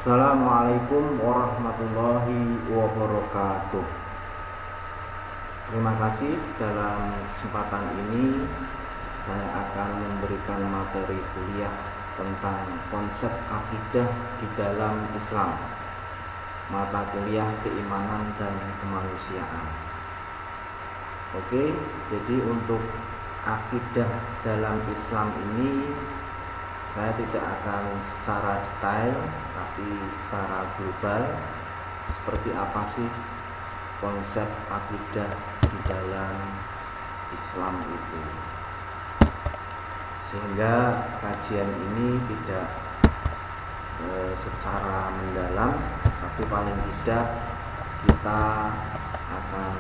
Assalamualaikum warahmatullahi wabarakatuh. Terima kasih. Dalam kesempatan ini saya akan memberikan materi kuliah tentang konsep akidah di dalam Islam, mata kuliah keimanan dan kemanusiaan. Oke, jadi untuk akidah dalam Islam ini saya tidak akan secara detail, tapi secara global, seperti apa sih konsep akidah di dalam Islam itu, sehingga kajian ini tidak secara mendalam, tapi paling tidak kita akan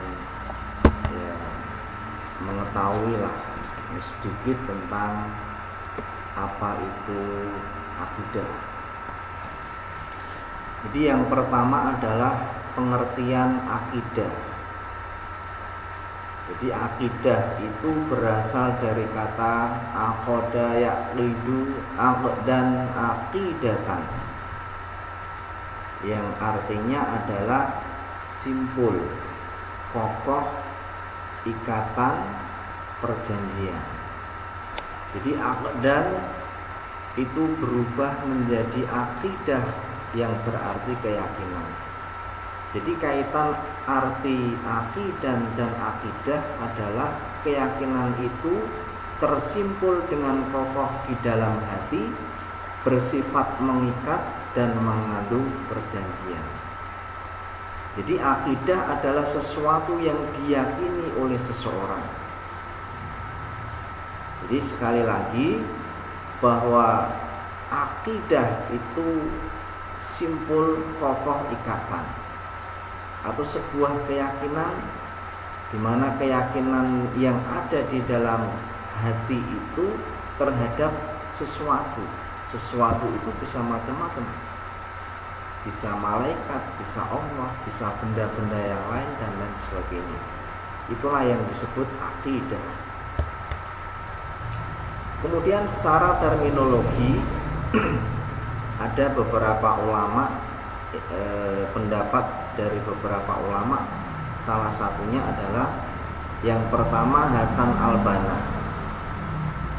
mengetahui lah sedikit tentang apa itu akidah. Jadi yang pertama adalah pengertian akidah. Jadi akidah itu berasal dari kata aqada yaqidu aqdan aqidatan, yang artinya adalah simpul, kokoh, ikatan, perjanjian. Jadi aqdan itu berubah menjadi akidah, yang berarti keyakinan. Jadi kaitan arti akidah dan akidah adalah keyakinan itu tersimpul dengan kokoh di dalam hati, bersifat mengikat dan mengandung perjanjian. Jadi akidah adalah sesuatu yang diyakini oleh seseorang. Jadi sekali lagi, bahwa akidah itu simpul, kokoh, ikatan, atau sebuah keyakinan, di mana keyakinan yang ada di dalam hati itu terhadap sesuatu. Sesuatu itu bisa macam-macam, bisa malaikat, bisa Allah, bisa benda-benda yang lain, dan lain sebagainya. Itulah yang disebut akidah. Kemudian secara terminologi ada beberapa ulama, pendapat dari beberapa ulama. Salah satunya adalah yang pertama Hasan al-Banna.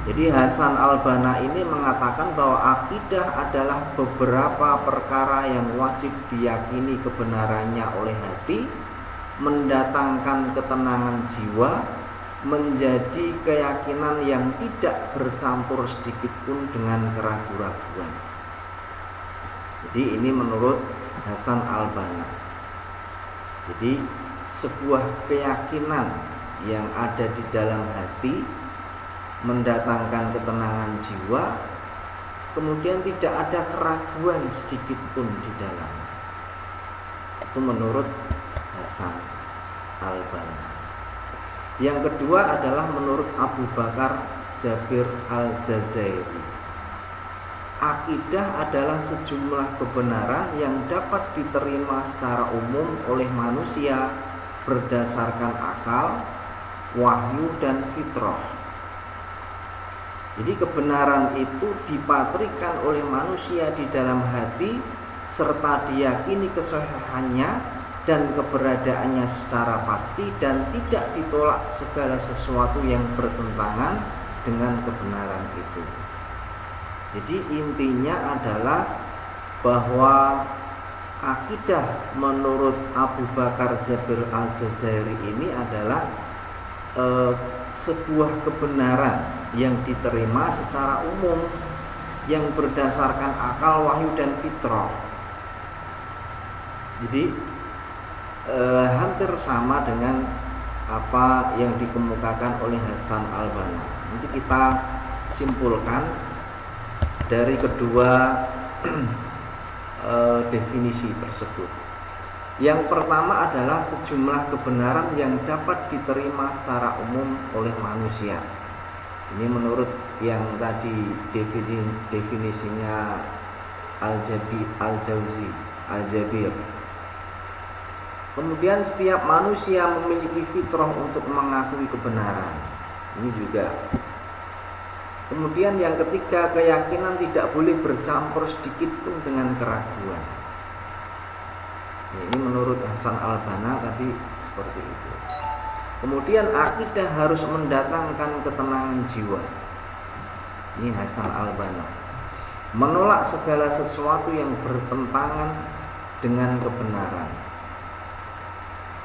Jadi Hasan al-Banna ini mengatakan bahwa akidah adalah beberapa perkara yang wajib diyakini kebenarannya oleh hati, mendatangkan ketenangan jiwa, menjadi keyakinan yang tidak bercampur sedikit pun dengan keraguan-raguan. Jadi ini menurut Hasan al-Banna. Jadi sebuah keyakinan yang ada di dalam hati, mendatangkan ketenangan jiwa, kemudian tidak ada keraguan sedikit pun di dalam. Itu menurut Hasan al-Banna. Yang kedua adalah menurut Abu Bakar Jabir al-Jazairi. Akidah adalah sejumlah kebenaran yang dapat diterima secara umum oleh manusia berdasarkan akal, wahyu, dan fitrah. Jadi kebenaran itu dipatrikan oleh manusia di dalam hati, serta diyakini kesahihannya dan keberadaannya secara pasti, dan tidak ditolak segala sesuatu yang bertentangan dengan kebenaran itu. Jadi intinya adalah bahwa akidah menurut Abu Bakar Jabir al-Jazairi ini adalah sebuah kebenaran yang diterima secara umum, yang berdasarkan akal, wahyu, dan fitrah. Jadi hampir sama dengan apa yang dikemukakan oleh Hasan al-Banna. Nanti kita simpulkan dari kedua definisi tersebut. Yang pertama adalah sejumlah kebenaran yang dapat diterima secara umum oleh manusia. Ini menurut yang tadi definisinya Al-Jabir. Kemudian setiap manusia memiliki fitrah untuk mengakui kebenaran. Ini juga Kemudian yang ketiga, keyakinan tidak boleh bercampur sedikit pun dengan keraguan. Ini menurut Hasan al-Banna tadi seperti itu. Kemudian akidah harus mendatangkan ketenangan jiwa. Ini Hasan al-Banna. Menolak segala sesuatu yang bertentangan dengan kebenaran.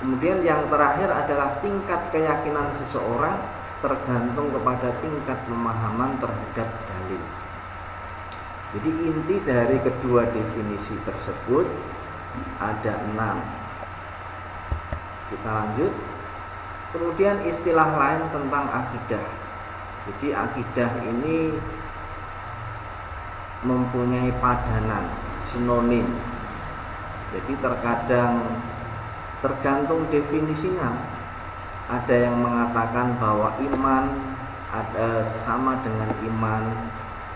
Kemudian yang terakhir adalah tingkat keyakinan seseorang tergantung kepada tingkat pemahaman terhadap dalil. Jadi inti dari kedua definisi tersebut ada 6. Kita lanjut. Kemudian istilah lain tentang akidah. Jadi akidah ini mempunyai padanan, sinonim. Jadi tergantung definisinya. Ada yang mengatakan bahwa iman ada sama dengan iman,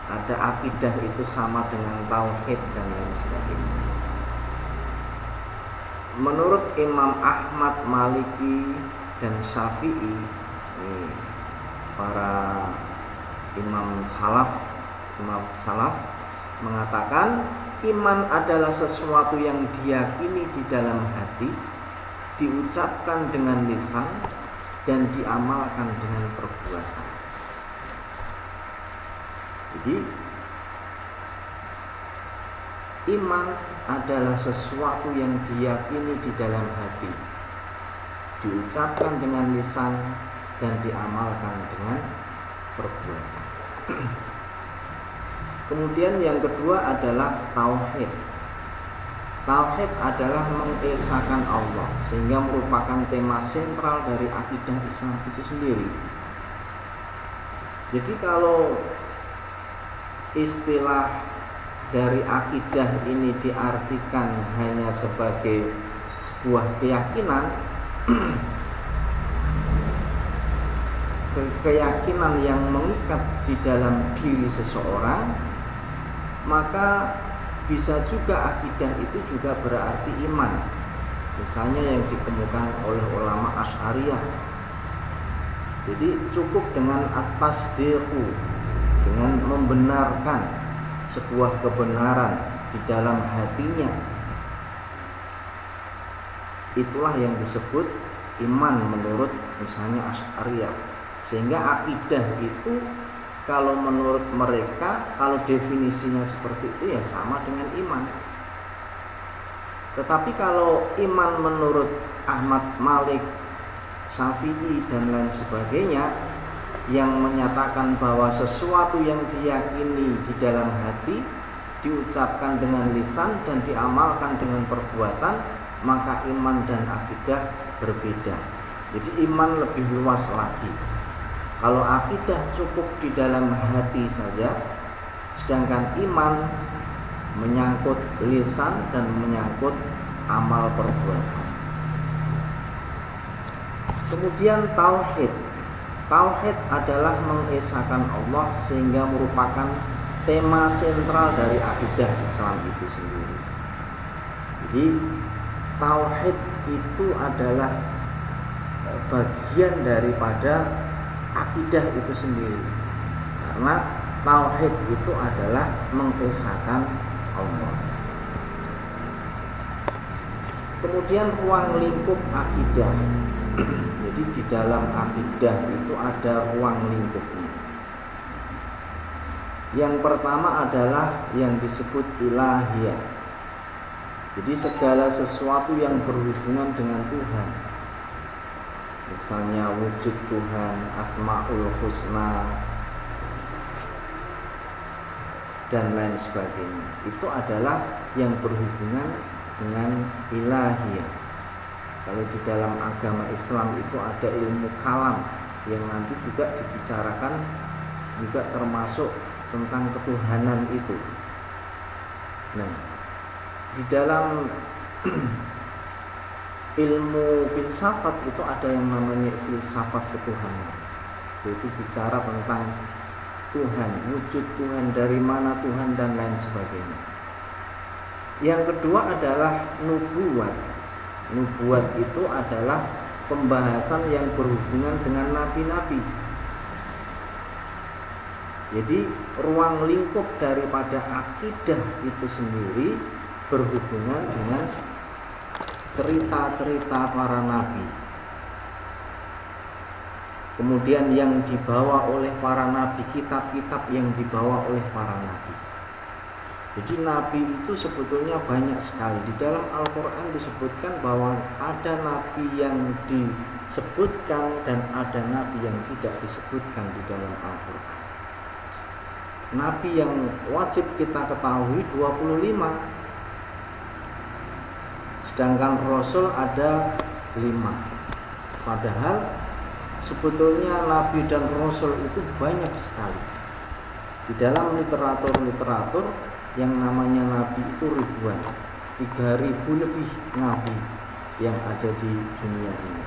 ada akidah itu sama dengan tauhid dan lain sebagainya. Menurut Imam Ahmad, Maliki dan Syafi'i, para imam salaf mengatakan iman adalah sesuatu yang diyakini di dalam hati, diucapkan dengan lisan dan diamalkan dengan perbuatan. Jadi iman adalah sesuatu yang diyakini di dalam hati, diucapkan dengan lisan dan diamalkan dengan perbuatan. Kemudian yang kedua adalah tauhid. Tauhid adalah mengesahkan Allah, sehingga merupakan tema sentral dari akidah Islam itu sendiri. Jadi kalau istilah dari akidah ini diartikan hanya sebagai sebuah keyakinan, keyakinan yang mengikat di dalam diri seseorang, maka bisa juga akidah itu juga berarti iman. Misalnya yang dikemukakan oleh ulama Asy'ariyah. Jadi cukup dengan at-tasdiqu, dengan membenarkan sebuah kebenaran di dalam hatinya. Itulah yang disebut iman menurut misalnya Asy'ariyah. Sehingga akidah itu kalau menurut mereka, kalau definisinya seperti itu ya sama dengan iman. Tetapi kalau iman menurut Ahmad, Malik, Syafi'i dan lain sebagainya, yang menyatakan bahwa sesuatu yang diyakini di dalam hati, diucapkan dengan lisan dan diamalkan dengan perbuatan, maka iman dan akidah berbeda. Jadi iman lebih luas lagi. Kalau akidah cukup di dalam hati saja, sedangkan iman menyangkut lisan dan menyangkut amal perbuatan. Kemudian tauhid. Tauhid adalah mengesahkan Allah, sehingga merupakan tema sentral dari akidah Islam itu sendiri. Jadi tauhid itu adalah bagian daripada akidah itu sendiri, karena tauhid itu adalah mengesahkan Allah. Kemudian ruang lingkup akidah. Jadi di dalam akidah itu ada ruang lingkupnya. Yang pertama adalah yang disebut ilahiyah. Jadi segala sesuatu yang berhubungan dengan Tuhan, misalnya wujud Tuhan, Asmaul Husna dan lain sebagainya, itu adalah yang berhubungan dengan ilahiyah. Kalau di dalam agama Islam itu ada ilmu kalam yang nanti juga dibicarakan, juga termasuk tentang ketuhanan itu. Nah, di dalam ilmu filsafat itu ada yang namanya filsafat ketuhanan, yaitu bicara tentang Tuhan, wujud Tuhan, dari mana Tuhan dan lain sebagainya. Yang kedua adalah nubuat. Nubuat itu adalah pembahasan yang berhubungan dengan nabi-nabi, Jadi ruang lingkup daripada akidah itu sendiri berhubungan dengan cerita-cerita para nabi. Kemudian yang dibawa oleh para nabi, kitab-kitab yang dibawa oleh para nabi. Jadi nabi itu sebetulnya banyak sekali. Di dalam Al-Quran disebutkan bahwa ada nabi yang disebutkan dan ada nabi yang tidak disebutkan di dalam Al-Quran. Nabi yang wajib kita ketahui 25, sedangkan Rasul ada 5. Padahal sebetulnya Nabi dan Rasul itu banyak sekali. Di dalam literatur yang namanya Nabi itu ribuan, 3.000 lebih Nabi yang ada di dunia ini.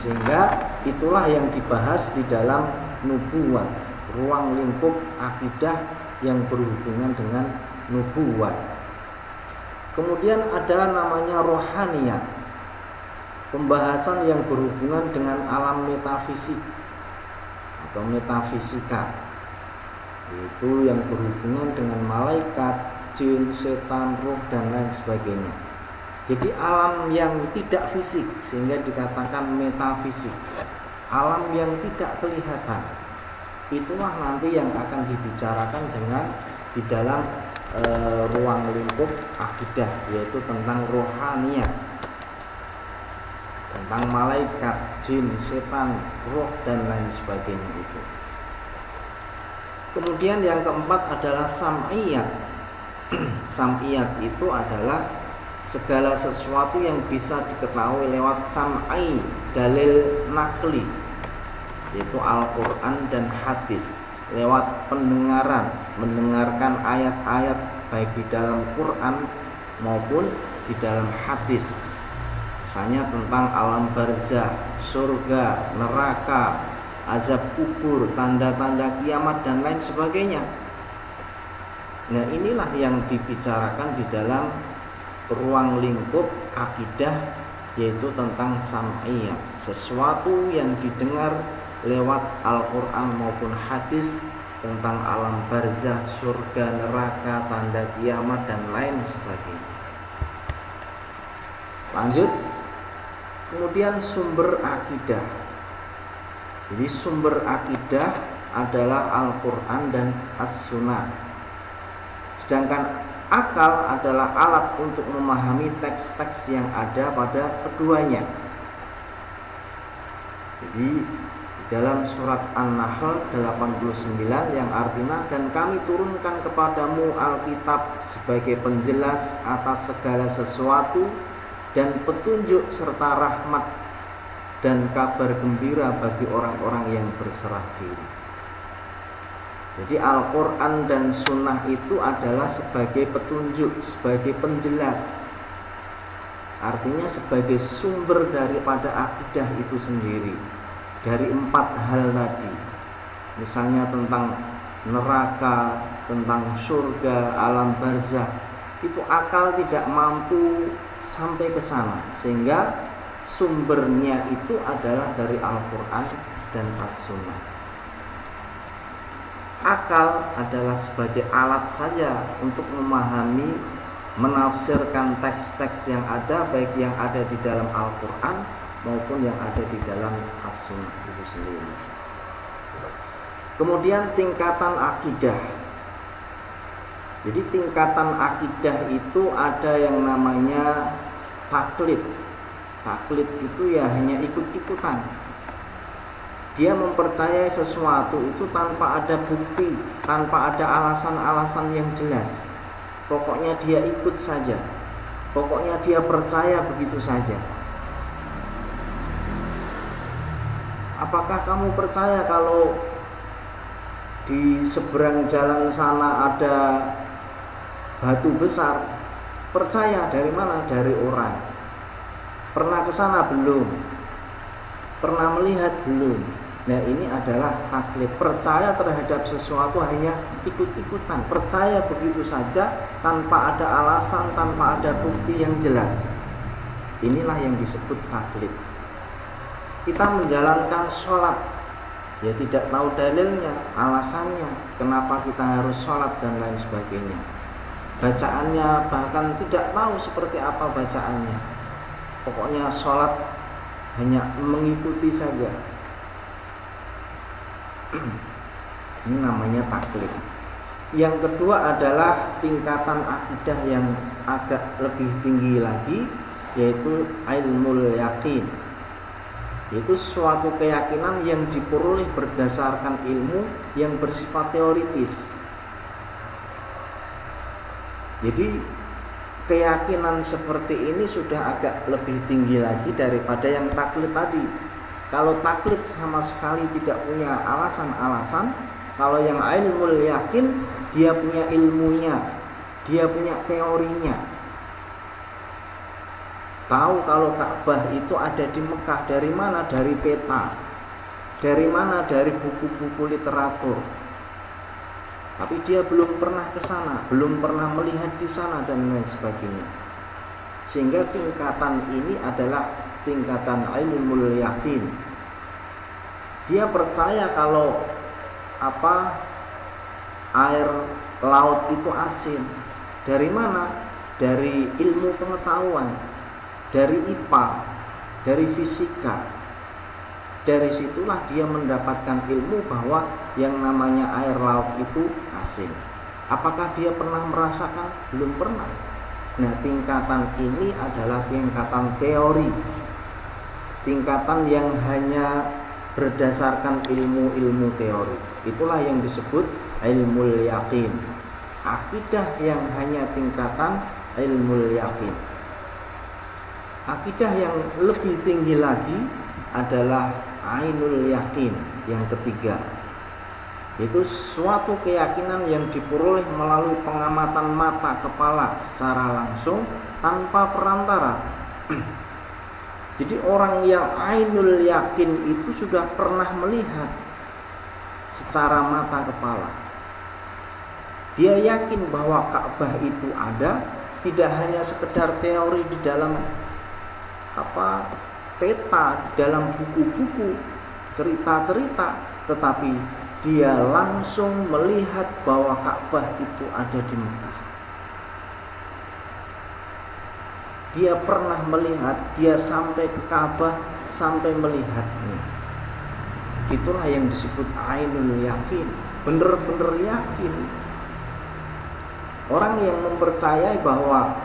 Sehingga itulah yang dibahas di dalam nubuwat, ruang lingkup akidah yang berhubungan dengan nubuwat. Kemudian ada namanya rohaniyat, pembahasan yang berhubungan dengan alam metafisik atau metafisika, yaitu yang berhubungan dengan malaikat, jin, setan, roh, dan lain sebagainya. Jadi alam yang tidak fisik, sehingga dikatakan metafisik, alam yang tidak kelihatan. Itulah nanti yang akan dibicarakan dengan di dalam ruang lingkup akidah, yaitu tentang rohaniyat, tentang malaikat, jin, setan, roh, dan lain sebagainya itu. Kemudian yang keempat adalah sam'iyat. Sam'iyat itu adalah segala sesuatu yang bisa diketahui lewat sam'i, dalil nakli, yaitu Al-Quran dan hadis, lewat pendengaran, mendengarkan ayat-ayat baik di dalam Quran maupun di dalam hadis. Misalnya tentang alam barzah, surga, neraka, azab kubur, tanda-tanda kiamat, dan lain sebagainya. Nah, inilah yang dibicarakan di dalam ruang lingkup akidah, yaitu tentang sam'iyah, sesuatu yang didengar lewat Al-Quran maupun hadis tentang alam barzah, surga, neraka, tanda kiamat, dan lain sebagainya. Lanjut. Kemudian sumber akidah. Jadi sumber akidah adalah Al-Quran dan As-Sunnah. Sedangkan akal adalah alat untuk memahami teks-teks yang ada pada keduanya. Jadi dalam surat An-Nahl 89 yang artinya, dan kami turunkan kepadamu Alkitab sebagai penjelas atas segala sesuatu dan petunjuk serta rahmat dan kabar gembira bagi orang-orang yang berserah diri. Jadi Al-Quran dan Sunnah itu adalah sebagai petunjuk, sebagai penjelas, artinya sebagai sumber daripada akidah itu sendiri. Dari 4 hal tadi, misalnya tentang neraka, tentang surga, alam barzah, itu akal tidak mampu sampai ke sana, sehingga sumbernya itu adalah dari Al-Quran dan As-Sunnah. Akal adalah sebagai alat saja untuk memahami, menafsirkan teks-teks yang ada, baik yang ada di dalam Al-Quran maupun yang ada di dalam As-Sunnah itu sendiri. Kemudian tingkatan akidah. Jadi tingkatan akidah itu ada yang namanya taklid. Taklid itu ya hanya ikut-ikutan. Dia mempercayai sesuatu itu tanpa ada bukti, tanpa ada alasan-alasan yang jelas. Pokoknya dia ikut saja. Pokoknya dia percaya begitu saja. Apakah kamu percaya kalau di seberang jalan sana ada batu besar? Percaya dari mana? Dari orang. Pernah ke sana belum? Pernah melihat belum? Nah, ini adalah taklid. Percaya terhadap sesuatu hanya ikut-ikutan, percaya begitu saja tanpa ada alasan, tanpa ada bukti yang jelas. Inilah yang disebut taklid. Kita menjalankan sholat, ya tidak tahu dalilnya, alasannya kenapa kita harus sholat dan lain sebagainya. Bacaannya bahkan tidak tahu seperti apa bacaannya. Pokoknya sholat hanya mengikuti saja. Ini namanya taklid. Yang kedua adalah tingkatan akidah yang agak lebih tinggi lagi, yaitu ilmul yakin, yaitu suatu keyakinan yang diperoleh berdasarkan ilmu yang bersifat teoritis. Jadi keyakinan seperti ini sudah agak lebih tinggi lagi daripada yang taklid tadi. Kalau taklid sama sekali tidak punya alasan-alasan, kalau yang ilmul yakin dia punya ilmunya, dia punya teorinya. Tahu kalau Ka'bah itu ada di Mekah, dari mana? Dari peta. Dari mana? Dari buku-buku literatur. Tapi dia belum pernah ke sana, belum pernah melihat di sana dan lain sebagainya. Sehingga tingkatan ini adalah tingkatan ilmul yakin. Dia percaya kalau air laut itu asin. Dari mana? Dari ilmu pengetahuan, dari IPA, dari fisika. Dari situlah dia mendapatkan ilmu bahwa yang namanya air laut itu asin. Apakah dia pernah merasakan? Belum pernah. Nah, tingkatan ini adalah tingkatan teori, tingkatan yang hanya berdasarkan ilmu-ilmu teori. Itulah yang disebut ilmul yakin. Akidah yang hanya tingkatan ilmul yakin. Akidah yang lebih tinggi lagi adalah ainul yakin, yang ketiga, yaitu suatu keyakinan yang diperoleh melalui pengamatan mata kepala secara langsung tanpa perantara. Jadi orang yang ainul yakin itu sudah pernah melihat secara mata kepala. Dia yakin bahwa Ka'bah itu ada, tidak hanya sekedar teori di dalam peta, dalam buku-buku, cerita-cerita, tetapi dia langsung melihat bahwa Ka'bah itu ada di Mekah. Dia pernah melihat, dia sampai ke Ka'bah, sampai melihatnya. Itulah yang disebut ainul yakin, benar-benar yakin. Orang yang mempercayai bahwa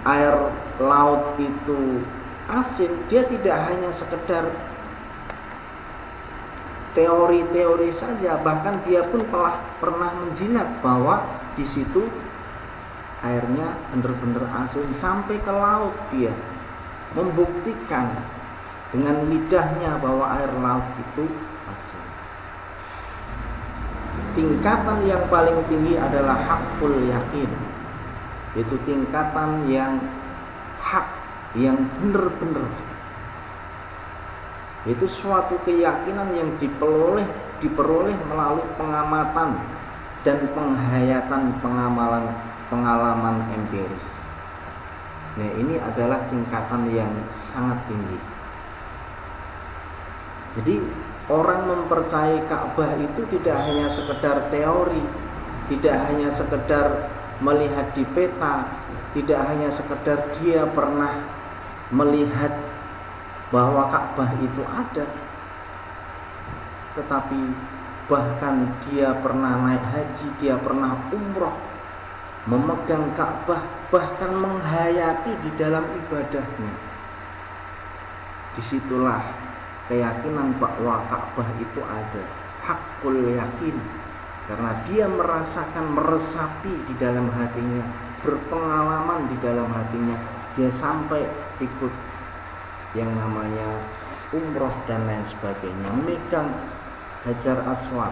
air laut itu asin, dia tidak hanya sekedar teori-teori saja, bahkan dia pun pernah menjilat bahwa di situ airnya benar-benar asin sampai ke laut. Dia membuktikan dengan lidahnya bahwa air laut itu asin. Tingkatan yang paling tinggi adalah hakul yakin, yaitu tingkatan yang hak, yang benar-benar, itu suatu keyakinan yang diperoleh melalui pengamatan dan penghayatan pengalaman empiris. Nah, ini adalah tingkatan yang sangat tinggi. Jadi orang mempercayai Ka'bah itu tidak hanya sekedar teori, tidak hanya sekedar melihat di peta, tidak hanya sekedar dia pernah melihat bahwa Ka'bah itu ada, tetapi bahkan dia pernah naik haji, dia pernah umroh, memegang Ka'bah, bahkan menghayati di dalam ibadahnya. Disitulah keyakinan bahwa Ka'bah itu ada, hakul yakin, karena dia merasakan, meresapi di dalam hatinya, berpengalaman di dalam hatinya, dia sampai ikut yang namanya umroh dan lain sebagainya, memegang Hajar Aswad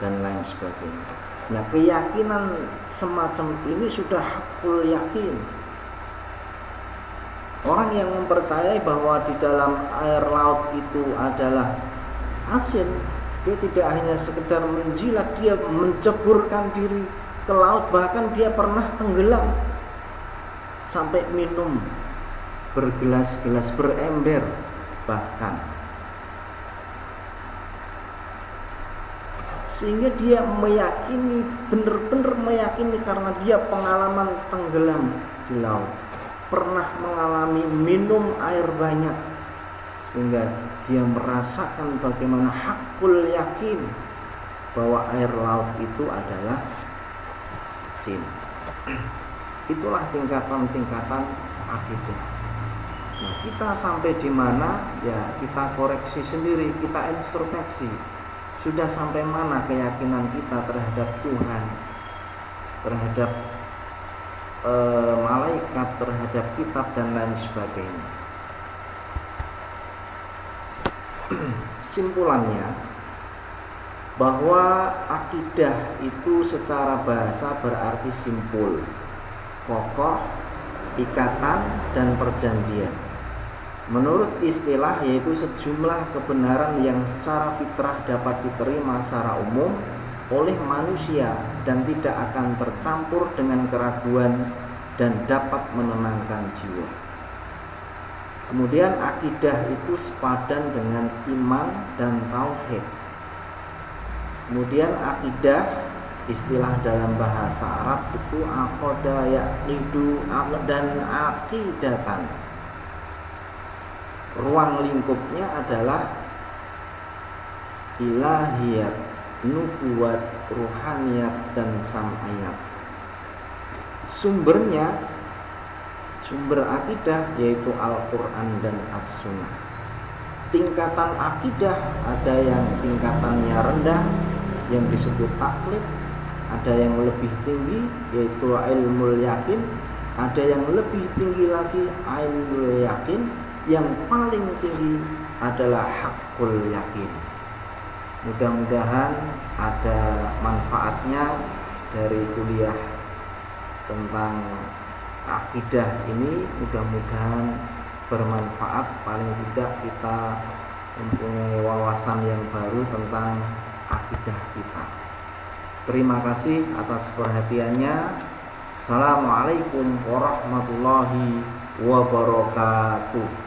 dan lain sebagainya. Nah, keyakinan semacam ini sudah hakul yakin. Orang yang mempercayai bahwa di dalam air laut itu adalah asin, dia tidak hanya sekedar menjilat, dia menceburkan diri ke laut, bahkan dia pernah tenggelam sampai minum bergelas-gelas, berember bahkan. sehingga dia meyakini, benar-benar meyakini karena dia pengalaman tenggelam di laut, pernah mengalami minum air banyak, sehingga dia merasakan bagaimana hakul yakin bahwa air laut itu adalah asin. Itulah tingkatan-tingkatan akidah. Nah, kita sampai di mana ya kita koreksi sendiri, kita introspeksi. Sudah sampai mana keyakinan kita terhadap Tuhan, terhadap malaikat, terhadap kitab dan lain sebagainya. Simpulannya, bahwa akidah itu secara bahasa berarti simpul, kokoh, ikatan, dan perjanjian. Menurut istilah, yaitu sejumlah kebenaran yang secara fitrah dapat diterima secara umum oleh manusia dan tidak akan tercampur dengan keraguan dan dapat menenangkan jiwa. Kemudian akidah itu sepadan dengan iman dan tauhid. Kemudian akidah, istilah dalam bahasa Arab itu aqada yaqidu dan aqidatan. Ruang lingkupnya adalah ilahiyat, nubuwat, ruhaniyat, dan sam'iyat. Sumber akidah yaitu Al-Quran dan As-Sunnah. Tingkatan akidah ada yang tingkatannya rendah yang disebut taklid, ada yang lebih tinggi yaitu ilmul yakin, ada yang lebih tinggi lagi ainul yakin, yang paling tinggi adalah hakul yakin. Mudah-mudahan ada manfaatnya dari kuliah tentang akidah ini, mudah-mudahan bermanfaat, paling tidak kita mempunyai wawasan yang baru tentang akidah kita. Terima kasih atas perhatiannya. Assalamualaikum warahmatullahi wabarakatuh.